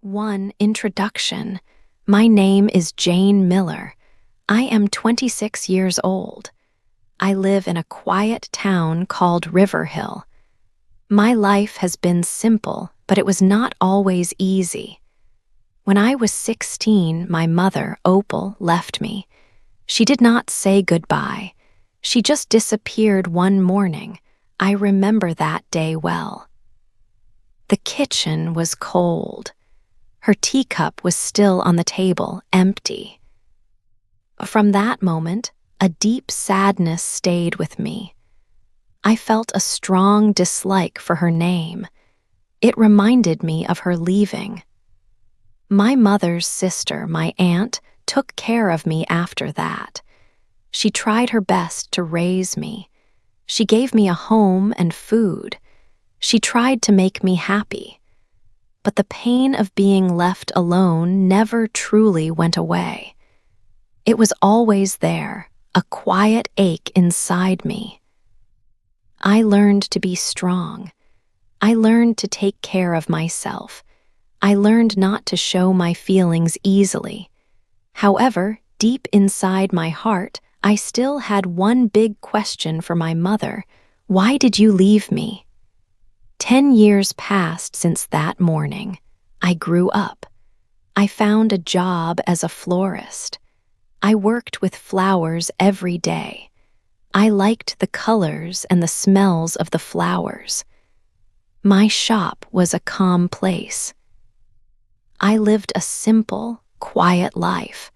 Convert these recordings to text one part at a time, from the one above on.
1. Introduction. My name is Jane Miller. I am 26 years old. I live in a quiet town called Riverhill. My life has been simple, but it was not always easy. When I was 16, my mother, Opal, left me. She did not say goodbye. She just disappeared one morning. I remember that day well. The kitchen was cold. Her teacup was still on the table, empty. From that moment, a deep sadness stayed with me. I felt a strong dislike for her name. It reminded me of her leaving. My mother's sister, my aunt, took care of me after that. She tried her best to raise me. She gave me a home and food. She tried to make me happy. But the pain of being left alone never truly went away. It was always there, a quiet ache inside me. I learned to be strong. I learned to take care of myself. I learned not to show my feelings easily. However, deep inside my heart, I still had one big question for my mother. Why did you leave me? 10 years passed since that morning. I grew up. I found a job as a florist. I worked with flowers every day. I liked the colors and the smells of the flowers. My shop was a calm place. I lived a simple, quiet life.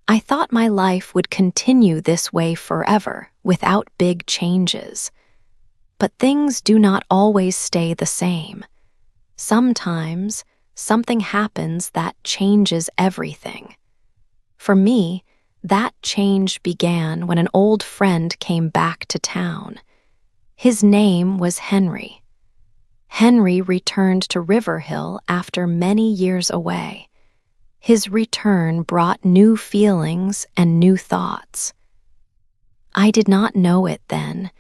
I thought my life would continue this way forever, without big changes. But things do not always stay the same. Sometimes, something happens that changes everything. For me, that change began when an old friend came back to town. His name was Henry. Henry returned to Riverhill after many years away. His return brought new feelings and new thoughts. I did not know it then,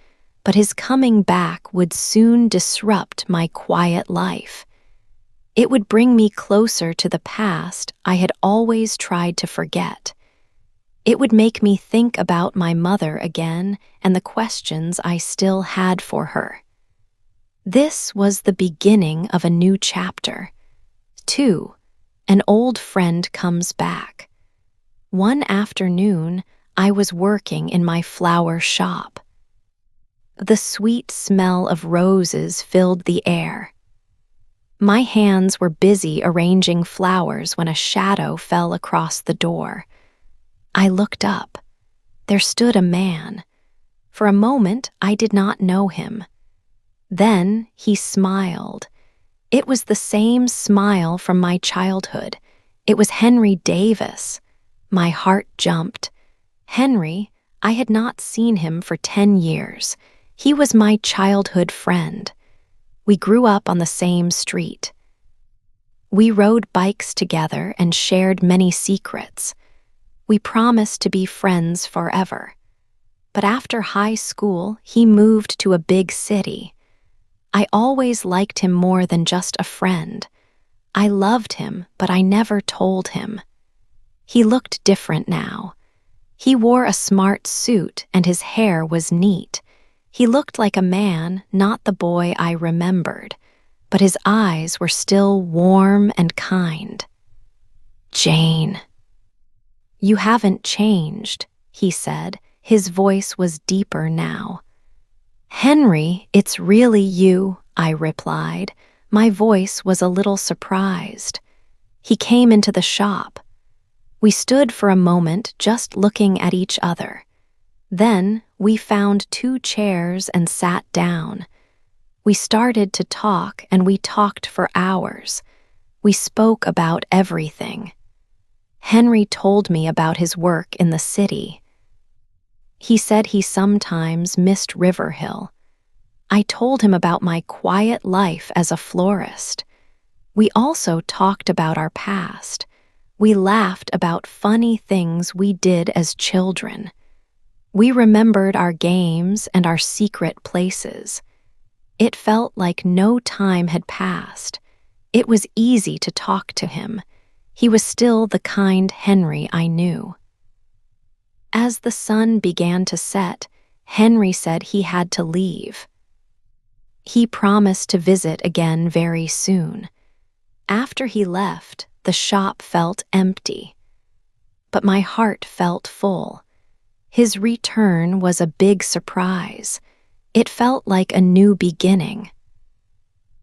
but his coming back would soon disrupt my quiet life. It would bring me closer to the past I had always tried to forget. It would make me think about my mother again and the questions I still had for her. This was the beginning of a new chapter. 2. An old friend comes back. One afternoon, I was working in my flower shop. The sweet smell of roses filled the air. My hands were busy arranging flowers when a shadow fell across the door. I looked up. There stood a man. For a moment, I did not know him. Then he smiled. It was the same smile from my childhood. It was Henry Davis. My heart jumped. Henry, I had not seen him for 10 years. He was my childhood friend. We grew up on the same street. We rode bikes together and shared many secrets. We promised to be friends forever. But after high school, he moved to a big city. I always liked him more than just a friend. I loved him, but I never told him. He looked different now. He wore a smart suit and his hair was neat. He looked like a man, not the boy I remembered, but his eyes were still warm and kind. Jane. You haven't changed, he said. His voice was deeper now. Henry, it's really you, I replied. My voice was a little surprised. He came into the shop. We stood for a moment just looking at each other. Then we found 2 chairs and sat down. We started to talk and we talked for hours. We spoke about everything. Henry told me about his work in the city. He said he sometimes missed Riverhill. I told him about my quiet life as a florist. We also talked about our past. We laughed about funny things we did as children. We remembered our games and our secret places. It felt like no time had passed. It was easy to talk to him. He was still the kind Henry I knew. As the sun began to set, Henry said he had to leave. He promised to visit again very soon. After he left, the shop felt empty. But my heart felt full. His return was a big surprise. It felt like a new beginning.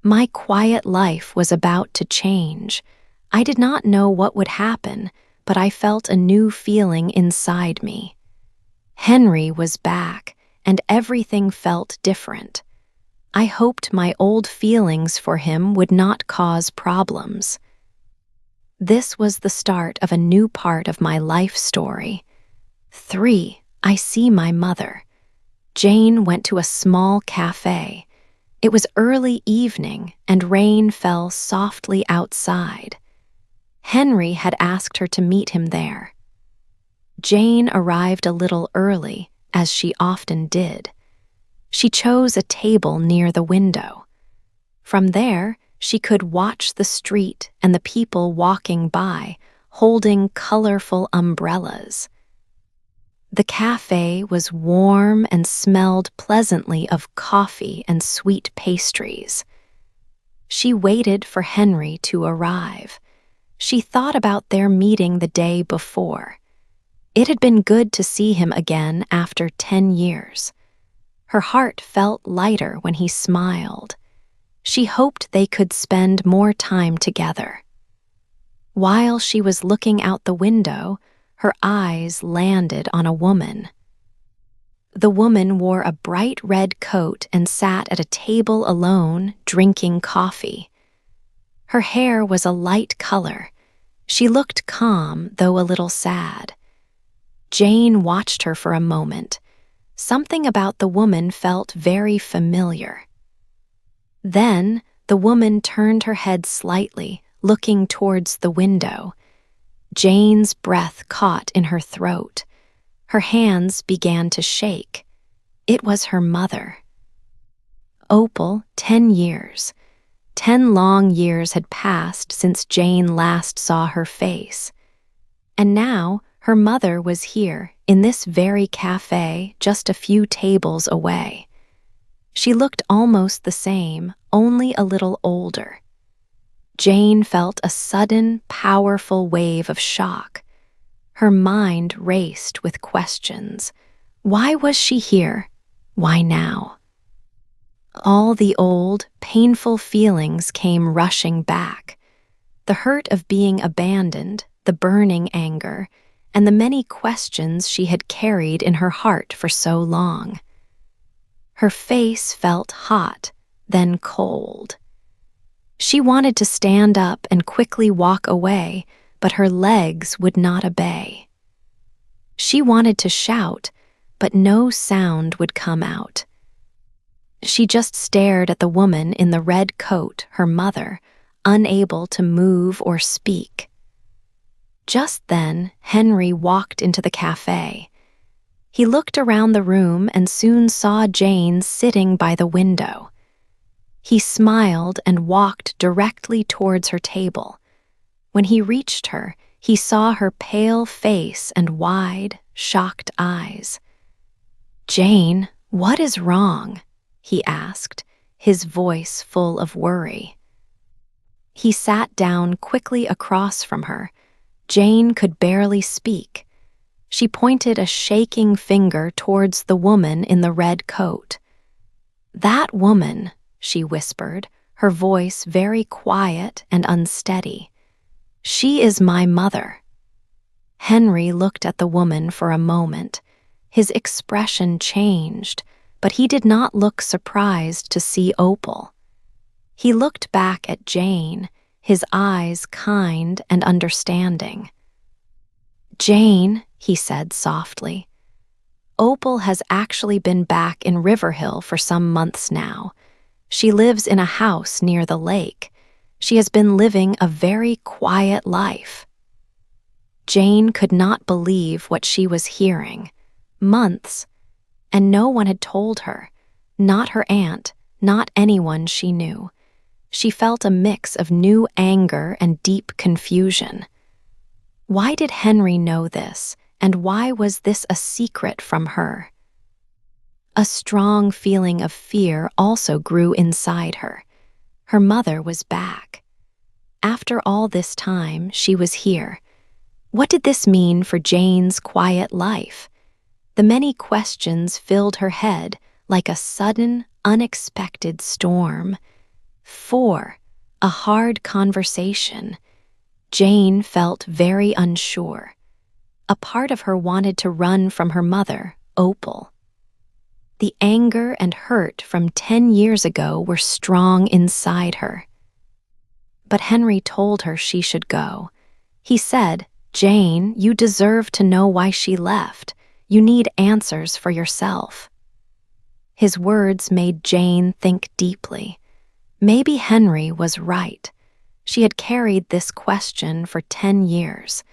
My quiet life was about to change. I did not know what would happen, but I felt a new feeling inside me. Henry was back, and everything felt different. I hoped my old feelings for him would not cause problems. This was the start of a new part of my life story. 3. I see my mother. Jane went to a small cafe. It was early evening, and rain fell softly outside. Henry had asked her to meet him there. Jane arrived a little early, as she often did. She chose a table near the window. From there, she could watch the street and the people walking by, holding colorful umbrellas. The cafe was warm and smelled pleasantly of coffee and sweet pastries. She waited for Henry to arrive. She thought about their meeting the day before. It had been good to see him again after 10 years. Her heart felt lighter when he smiled. She hoped they could spend more time together. While she was looking out the window, her eyes landed on a woman. The woman wore a bright red coat and sat at a table alone, drinking coffee. Her hair was a light color. She looked calm, though a little sad. Jane watched her for a moment. Something about the woman felt very familiar. Then, the woman turned her head slightly, looking towards the window. Jane's breath caught in her throat. Her hands began to shake. It was her mother. Opal, 10 years. 10 long years had passed since Jane last saw her face. And now, her mother was here, in this very cafe, just a few tables away. She looked almost the same, only a little older. Jane felt a sudden, powerful wave of shock. Her mind raced with questions. Why was she here? Why now? All the old, painful feelings came rushing back. The hurt of being abandoned, the burning anger, and the many questions she had carried in her heart for so long. Her face felt hot, then cold. She wanted to stand up and quickly walk away, but her legs would not obey. She wanted to shout, but no sound would come out. She just stared at the woman in the red coat, her mother, unable to move or speak. Just then, Henry walked into the cafe. He looked around the room and soon saw Jane sitting by the window. He smiled and walked directly towards her table. When he reached her, he saw her pale face and wide, shocked eyes. "Jane, what is wrong?" he asked, his voice full of worry. He sat down quickly across from her. Jane could barely speak. She pointed a shaking finger towards the woman in the red coat. "That woman," she whispered, her voice very quiet and unsteady. "She is my mother." Henry looked at the woman for a moment. His expression changed, but he did not look surprised to see Opal. He looked back at Jane, his eyes kind and understanding. "Jane," he said softly, "Opal has actually been back in Riverhill for some months now. She lives in a house near the lake. She has been living a very quiet life." Jane could not believe what she was hearing. Months, and no one had told her, not her aunt, not anyone she knew. She felt a mix of new anger and deep confusion. Why did Henry know this, and why was this a secret from her? A strong feeling of fear also grew inside her. Her mother was back. After all this time, she was here. What did this mean for Jane's quiet life? The many questions filled her head like a sudden, unexpected storm. 4. A hard conversation. Jane felt very unsure. A part of her wanted to run from her mother, Opal. The anger and hurt from 10 years ago were strong inside her. But Henry told her she should go. He said, "Jane, you deserve to know why she left. You need answers for yourself." His words made Jane think deeply. Maybe Henry was right. She had carried this question for 10 years.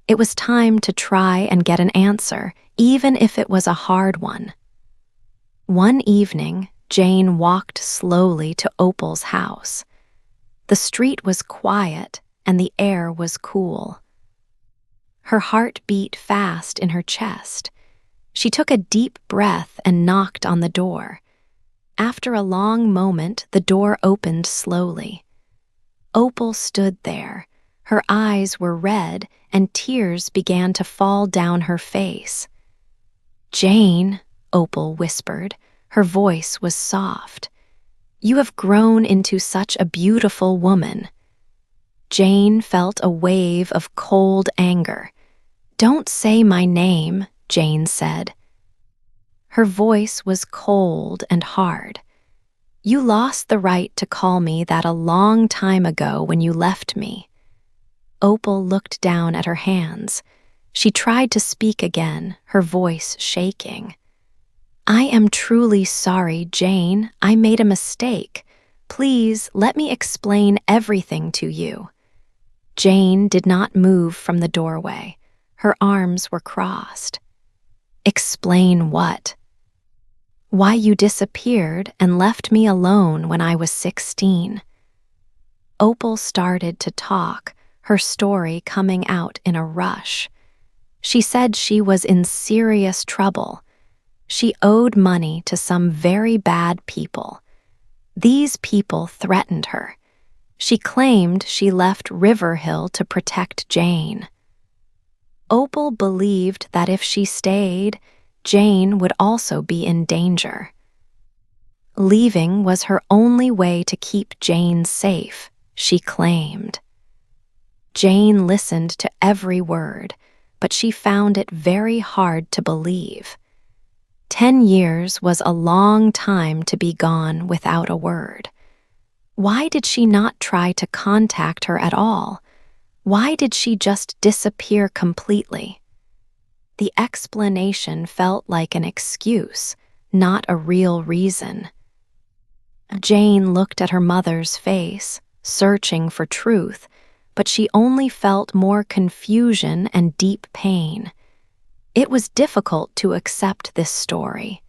It was time to try and get an answer, even if it was a hard one. One evening, Jane walked slowly to Opal's house. The street was quiet and the air was cool. Her heart beat fast in her chest. She took a deep breath and knocked on the door. After a long moment, the door opened slowly. Opal stood there. Her eyes were red and tears began to fall down her face. "Jane," Opal whispered. Her voice was soft. "You have grown into such a beautiful woman." Jane felt a wave of cold anger. "Don't say my name," Jane said. Her voice was cold and hard. "You lost the right to call me that a long time ago when you left me." Opal looked down at her hands. She tried to speak again, her voice shaking. "I am truly sorry, Jane. I made a mistake. Please let me explain everything to you." Jane did not move from the doorway. Her arms were crossed. "Explain what?" "Why you disappeared and left me alone when I was 16. Opal started to talk, her story coming out in a rush. She said she was in serious trouble. She owed money to some very bad people. These people threatened her. She claimed she left Riverhill to protect Jane. Opal believed that if she stayed, Jane would also be in danger. Leaving was her only way to keep Jane safe, she claimed. Jane listened to every word, but she found it very hard to believe. 10 years was a long time to be gone without a word. Why did she not try to contact her at all? Why did she just disappear completely? The explanation felt like an excuse, not a real reason. Jane looked at her mother's face, searching for truth, but she only felt more confusion and deep pain. It was difficult to accept this story.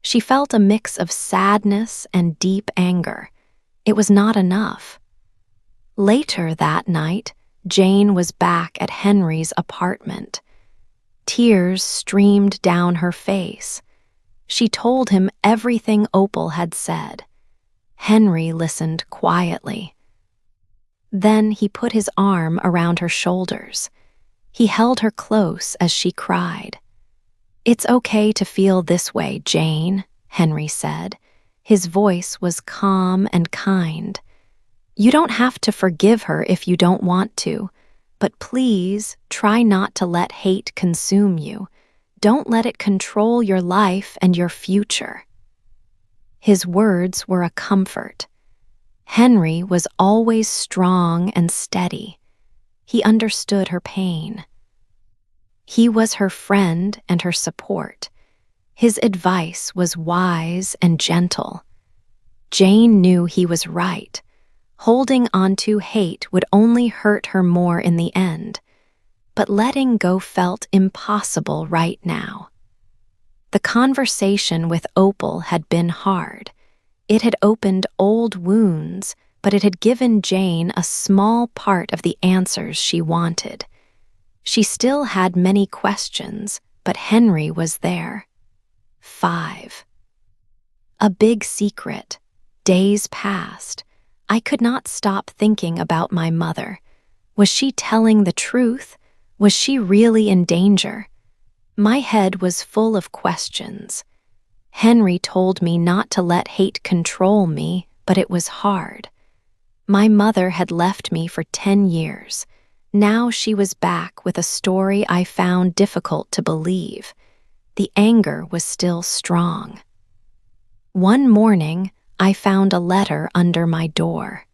She felt a mix of sadness and deep anger. It was not enough. Later that night, Jane was back at Henry's apartment. Tears streamed down her face. She told him everything Opal had said. Henry listened quietly. Then he put his arm around her shoulders. He held her close as she cried. "It's okay to feel this way, Jane," Henry said. His voice was calm and kind. "You don't have to forgive her if you don't want to, but please try not to let hate consume you. Don't let it control your life and your future." His words were a comfort. Henry was always strong and steady. He understood her pain. He was her friend and her support. His advice was wise and gentle. Jane knew he was right. Holding on to hate would only hurt her more in the end. But letting go felt impossible right now. The conversation with Opal had been hard. It had opened old wounds, but it had given Jane a small part of the answers she wanted. She still had many questions, but Henry was there. 5. A big secret. Days passed. I could not stop thinking about my mother. Was she telling the truth? Was she really in danger? My head was full of questions. Henry told me not to let hate control me, but it was hard. My mother had left me for 10 years. Now she was back with a story I found difficult to believe. The anger was still strong. One morning, I found a letter under my door.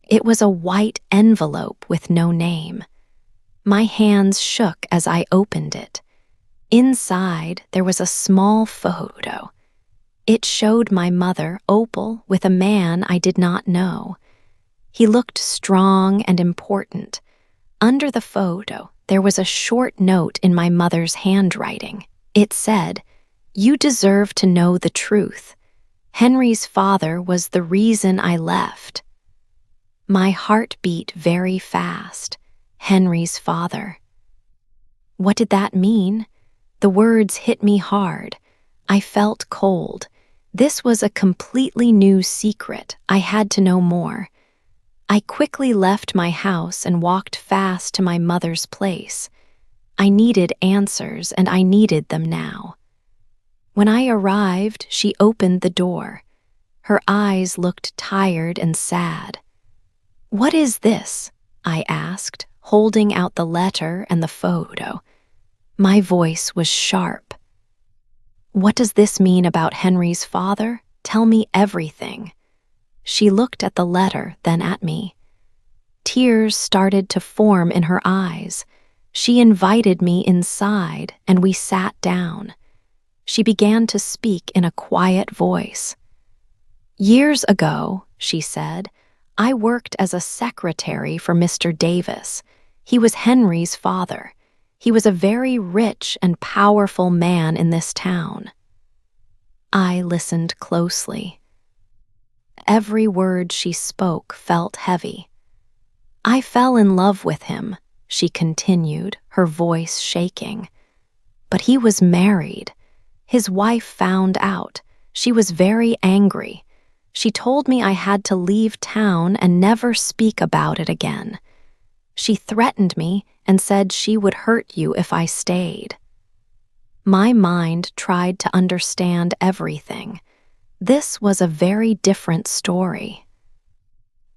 It was a white envelope with no name. My hands shook as I opened it. Inside, there was a small photo. It showed my mother, Opal, with a man I did not know. He looked strong and important. Under the photo, there was a short note in my mother's handwriting. It said, "You deserve to know the truth. Henry's father was the reason I left." My heart beat very fast. Henry's father. What did that mean? The words hit me hard. I felt cold. This was a completely new secret. I had to know more. I quickly left my house and walked fast to my mother's place. I needed answers, and I needed them now. When I arrived, she opened the door. Her eyes looked tired and sad. "What is this?" I asked, holding out the letter and the photo. My voice was sharp. "What does this mean about Henry's father? Tell me everything." She looked at the letter, then at me. Tears started to form in her eyes. She invited me inside, and we sat down. She began to speak in a quiet voice. "Years ago," she said, "I worked as a secretary for Mr. Davis. He was Henry's father. He was a very rich and powerful man in this town." I listened closely. Every word she spoke felt heavy. "I fell in love with him," she continued, her voice shaking. "But he was married. His wife found out. She was very angry. She told me I had to leave town and never speak about it again. She threatened me and said she would hurt you if I stayed." My mind tried to understand everything. This was a very different story.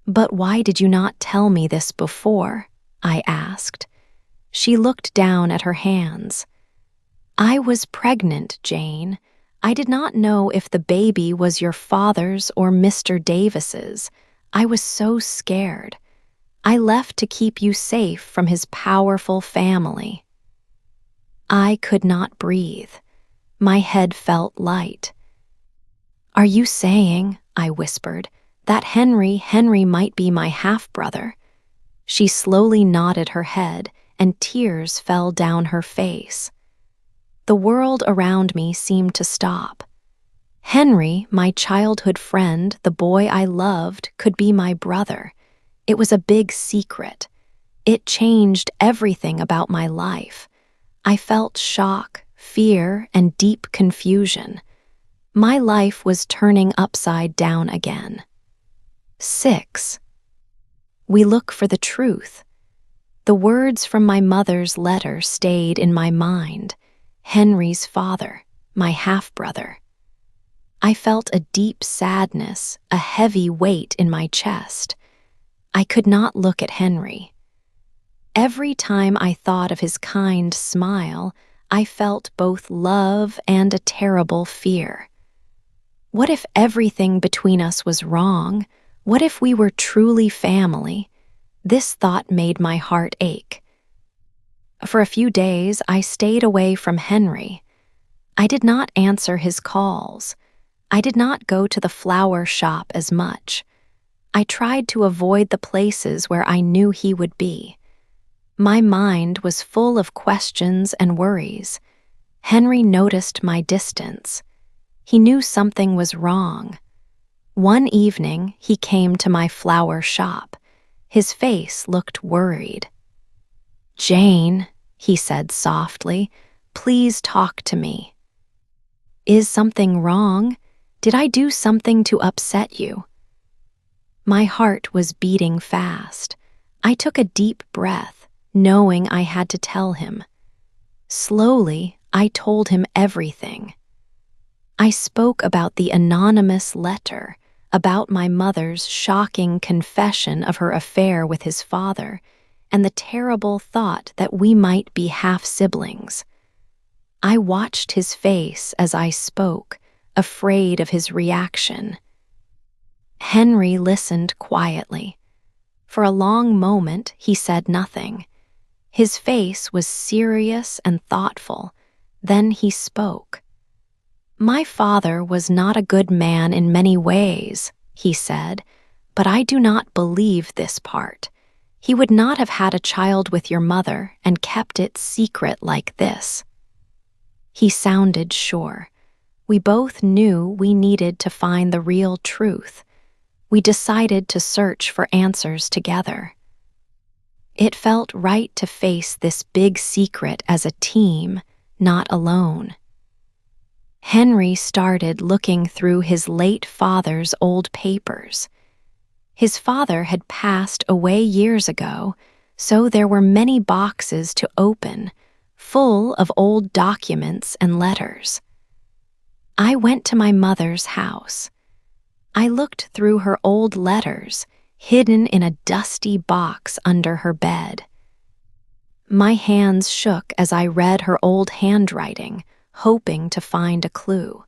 "But why did you not tell me this before?" I asked. She looked down at her hands. "I was pregnant, Jane. I did not know if the baby was your father's or Mr. Davis's. I was so scared. I left to keep you safe from his powerful family." I could not breathe. My head felt light. "Are you saying," I whispered, "that Henry might be my half-brother?" She slowly nodded her head, and tears fell down her face. The world around me seemed to stop. Henry, my childhood friend, the boy I loved, could be my brother. It was a big secret. It changed everything about my life. I felt shock, fear, and deep confusion. My life was turning upside down again. 6. We look for the truth. The words from my mother's letter stayed in my mind. Henry's father, my half-brother. I felt a deep sadness, a heavy weight in my chest. I could not look at Henry. Every time I thought of his kind smile, I felt both love and a terrible fear. What if everything between us was wrong? What if we were truly family? This thought made my heart ache. For a few days, I stayed away from Henry. I did not answer his calls. I did not go to the flower shop as much. I tried to avoid the places where I knew he would be. My mind was full of questions and worries. Henry noticed my distance. He knew something was wrong. One evening, he came to my flower shop. His face looked worried. "Jane," he said softly, "please talk to me." "Is something wrong? Did I do something to upset you?" My heart was beating fast. I took a deep breath, knowing I had to tell him. Slowly, I told him everything. I spoke about the anonymous letter, about my mother's shocking confession of her affair with his father, and the terrible thought that we might be half-siblings. I watched his face as I spoke, afraid of his reaction. Henry listened quietly. For a long moment, he said nothing. His face was serious and thoughtful. Then he spoke. "My father was not a good man in many ways," he said, "but I do not believe this part. He would not have had a child with your mother and kept it secret like this." He sounded sure. We both knew we needed to find the real truth. We decided to search for answers together. It felt right to face this big secret as a team, not alone. Henry started looking through his late father's old papers. His father had passed away years ago, so there were many boxes to open, full of old documents and letters. I went to my mother's house. I looked through her old letters, hidden in a dusty box under her bed. My hands shook as I read her old handwriting, hoping to find a clue.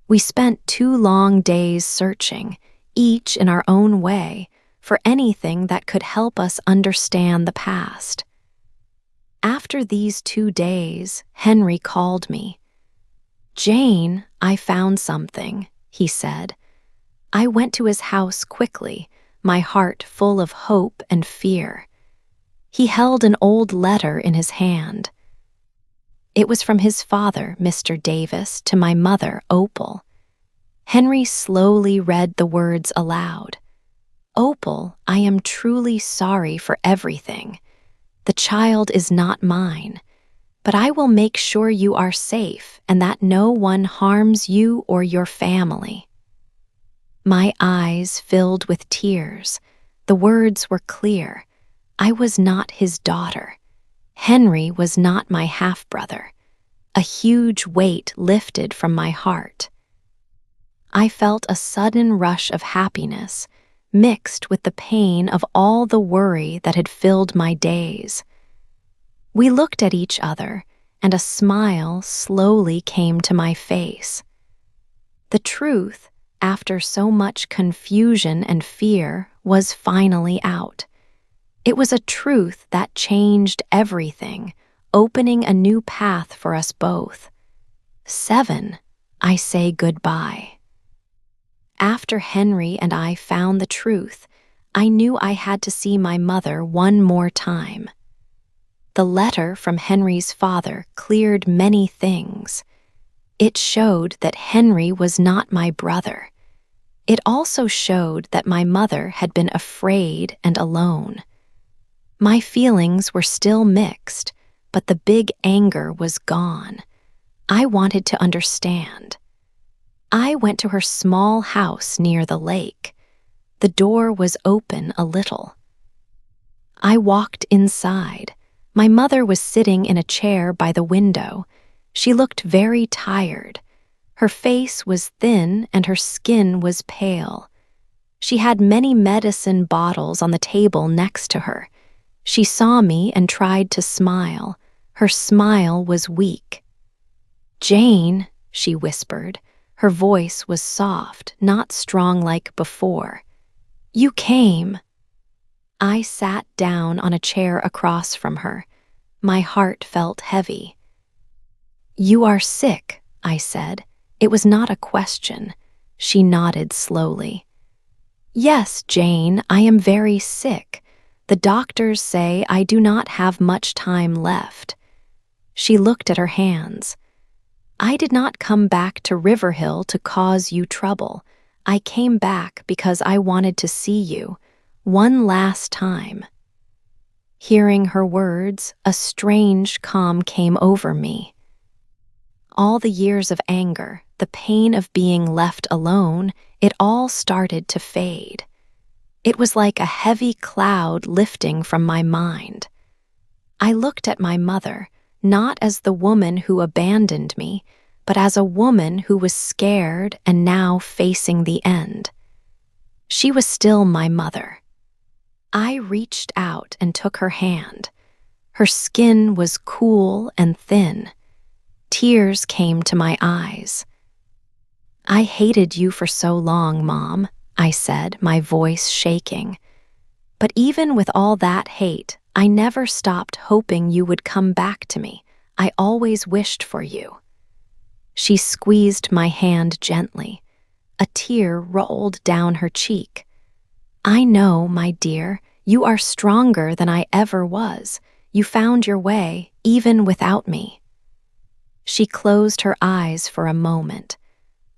We spent 2 long days searching, each in our own way, for anything that could help us understand the past. After these 2 days, Henry called me. "Jane, I found something," he said. I went to his house quickly, my heart full of hope and fear. He held an old letter in his hand. It was from his father, Mr. Davis, to my mother, Opal. Henry slowly read the words aloud. "Opal, I am truly sorry for everything. The child is not mine, but I will make sure you are safe and that no one harms you or your family." My eyes filled with tears. The words were clear. I was not his daughter. Henry was not my half-brother. A huge weight lifted from my heart. I felt a sudden rush of happiness, mixed with the pain of all the worry that had filled my days. We looked at each other, and a smile slowly came to my face. The truth, after so much confusion and fear, was finally out. It was a truth that changed everything, opening a new path for us both. 7, I say goodbye. After Henry and I found the truth, I knew I had to see my mother one more time. The letter from Henry's father cleared many things. It showed that Henry was not my brother. It also showed that my mother had been afraid and alone. My feelings were still mixed, but the big anger was gone. I wanted to understand. I went to her small house near the lake. The door was open a little. I walked inside. My mother was sitting in a chair by the window. She looked very tired. Her face was thin and her skin was pale. She had many medicine bottles on the table next to her. She saw me and tried to smile. Her smile was weak. "Jane," she whispered. Her voice was soft, not strong like before. "You came." I sat down on a chair across from her. My heart felt heavy. "You are sick," I said. It was not a question. She nodded slowly. "Yes, Jane, I am very sick. The doctors say I do not have much time left." She looked at her hands. "I did not come back to Riverhill to cause you trouble. I came back because I wanted to see you, one last time." Hearing her words, a strange calm came over me. All the years of anger, the pain of being left alone, it all started to fade. It was like a heavy cloud lifting from my mind. I looked at my mother, not as the woman who abandoned me, but as a woman who was scared and now facing the end. She was still my mother. I reached out and took her hand. Her skin was cool and thin. Tears came to my eyes. "I hated you for so long, Mom," I said, my voice shaking. "But even with all that hate, I never stopped hoping you would come back to me. I always wished for you." She squeezed my hand gently. A tear rolled down her cheek. "I know, my dear, you are stronger than I ever was. You found your way, even without me." She closed her eyes for a moment.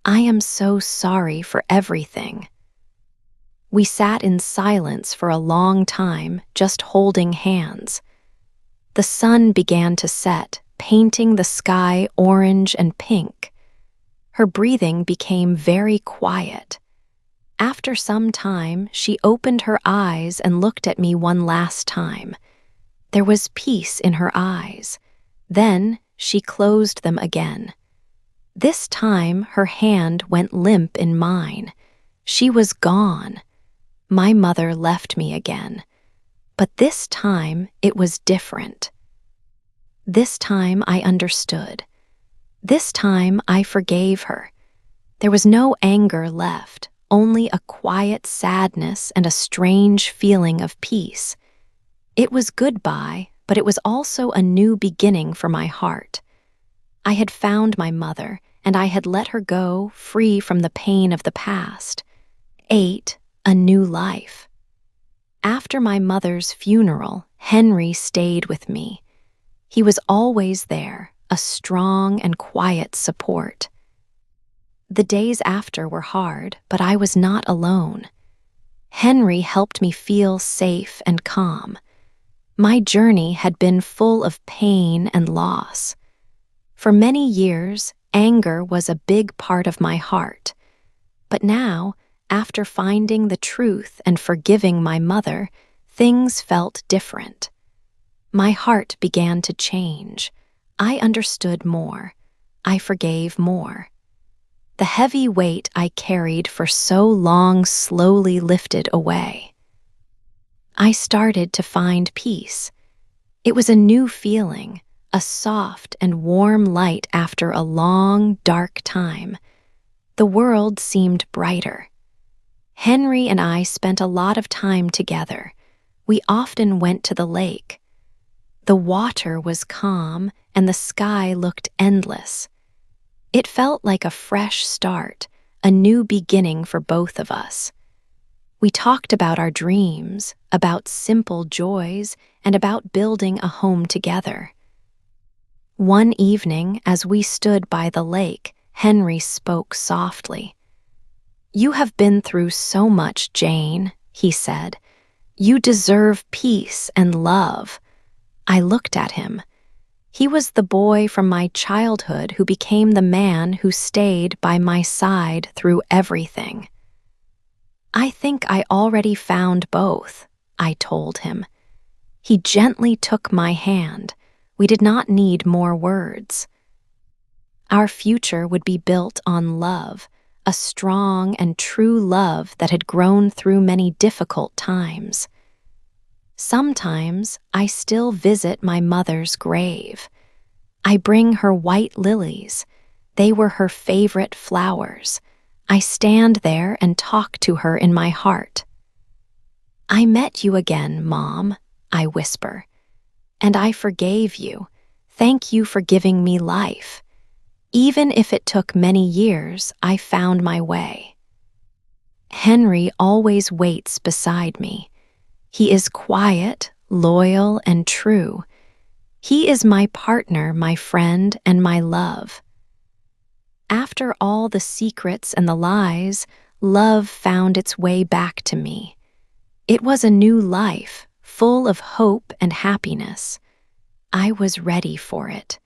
"I am so sorry for everything." We sat in silence for a long time, just holding hands. The sun began to set, painting the sky orange and pink. Her breathing became very quiet. After some time, she opened her eyes and looked at me one last time. There was peace in her eyes. Then she closed them again. This time, her hand went limp in mine. She was gone. My mother left me again. But this time, it was different. This time, I understood. This time, I forgave her. There was no anger left, only a quiet sadness and a strange feeling of peace. It was goodbye, but it was also a new beginning for my heart. I had found my mother, and I had let her go, free from the pain of the past. 8. A new life. After my mother's funeral, Henry stayed with me. He was always there, a strong and quiet support. The days after were hard, but I was not alone. Henry helped me feel safe and calm. My journey had been full of pain and loss. For many years, anger was a big part of my heart. But now, after finding the truth and forgiving my mother, things felt different. My heart began to change. I understood more. I forgave more. The heavy weight I carried for so long slowly lifted away. I started to find peace. It was a new feeling, a soft and warm light after a long, dark time. The world seemed brighter. Henry and I spent a lot of time together. We often went to the lake. The water was calm and the sky looked endless. It felt like a fresh start, a new beginning for both of us. We talked about our dreams, about simple joys, and about building a home together. One evening, as we stood by the lake, Henry spoke softly. "You have been through so much, Jane," he said. "You deserve peace and love." I looked at him. He was the boy from my childhood who became the man who stayed by my side through everything. "I think I already found both," I told him. He gently took my hand. We did not need more words. Our future would be built on love, a strong and true love that had grown through many difficult times. Sometimes I still visit my mother's grave. I bring her white lilies. They were her favorite flowers. I stand there and talk to her in my heart. "I met you again, Mom," I whisper. "And I forgave you. Thank you for giving me life. Even if it took many years, I found my way." Henry always waits beside me. He is quiet, loyal, and true. He is my partner, my friend, and my love. After all the secrets and the lies, Love found its way back to me. It was a new life, full of hope and happiness. I was ready for it.